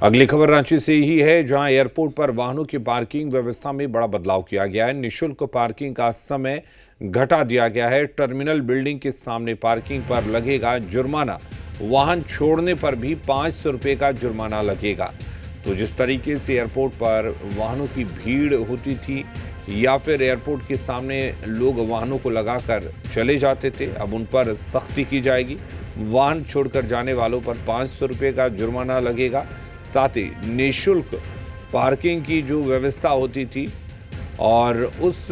अगली खबर रांची से ही है, जहां एयरपोर्ट पर वाहनों की पार्किंग व्यवस्था में बड़ा बदलाव किया गया है। निःशुल्क पार्किंग का समय घटा दिया गया है। टर्मिनल बिल्डिंग के सामने पार्किंग पर लगेगा जुर्माना। वाहन छोड़ने पर भी 500 रुपये का जुर्माना लगेगा। तो जिस तरीके से एयरपोर्ट पर वाहनों की भीड़ होती थी या फिर एयरपोर्ट के सामने लोग वाहनों को लगाकर चले जाते थे, अब उन पर सख्ती की जाएगी। वाहन छोड़कर जाने वालों पर 500 रुपये का जुर्माना लगेगा। साथ ही निःशुल्क पार्किंग की जो व्यवस्था होती थी और उस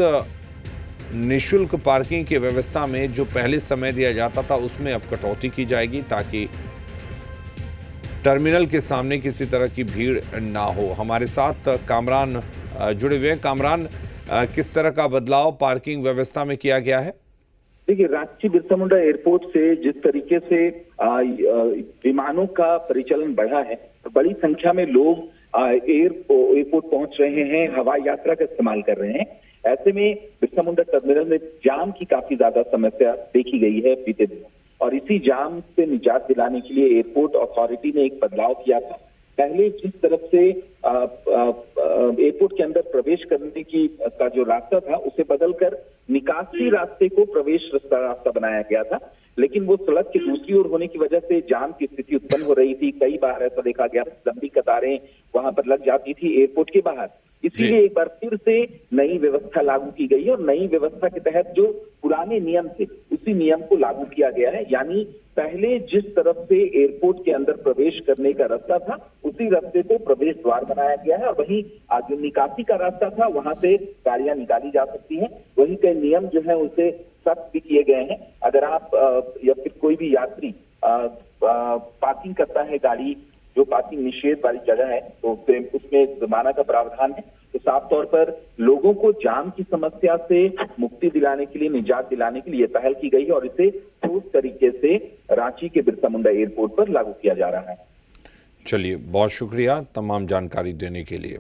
निःशुल्क पार्किंग की व्यवस्था में जो पहले समय दिया जाता था उसमें अब कटौती की जाएगी, ताकि टर्मिनल के सामने किसी तरह की भीड़ ना हो। हमारे साथ कामरान जुड़े हुए हैं। कामरान, किस तरह का बदलाव पार्किंग व्यवस्था में किया गया है? देखिए, रांची बिरसा मुंडा एयरपोर्ट से जिस तरीके से विमानों का परिचालन बढ़ा है, बड़ी संख्या में लोग एयरपोर्ट पहुंच रहे हैं, हवाई यात्रा का इस्तेमाल कर रहे हैं। ऐसे में बिरसा मुंडा टर्मिनल में जाम की काफी ज्यादा समस्या देखी गई है बीते दिनों, और इसी जाम से निजात दिलाने के लिए एयरपोर्ट अथॉरिटी ने एक बदलाव किया था। पहले जिस तरफ से एयरपोर्ट के अंदर प्रवेश करने की का जो रास्ता था, उसे बदलकर निकासी रास्ते को प्रवेश रास्ता बनाया गया था। लेकिन वो सड़क की दूसरी ओर होने की वजह से जाम की स्थिति उत्पन्न हो रही थी। कई बार ऐसा देखा गया, लंबी कतारें वहां पर लग जाती थी एयरपोर्ट के बाहर। इसीलिए एक बार फिर से नई व्यवस्था लागू की गई और नई व्यवस्था के तहत जो पुराने नियम थे उसी नियम को लागू किया गया है। यानी पहले जिस तरफ से एयरपोर्ट के अंदर प्रवेश करने का रास्ता था, उसी रास्ते को प्रवेश द्वार बनाया गया है, और वहीं जो निकासी का रास्ता था वहां से गाड़ियां निकाली जा सकती हैं। वहीं कई नियम जो है उसे सख्त भी किए गए हैं। अगर आप या फिर कोई भी यात्री पार्किंग करता है गाड़ी जो पार्किंग निषेध वाली जगह है, तो उसमें जुर्माना का प्रावधान है। तो साफ तौर पर लोगों को जाम की समस्या से मुक्ति दिलाने के लिए, निजात दिलाने के लिए पहल की गई है, और इसे ठोस तरीके से रांची के बिरसा मुंडा एयरपोर्ट पर लागू किया जा रहा है। चलिए, बहुत शुक्रिया तमाम जानकारी देने के लिए।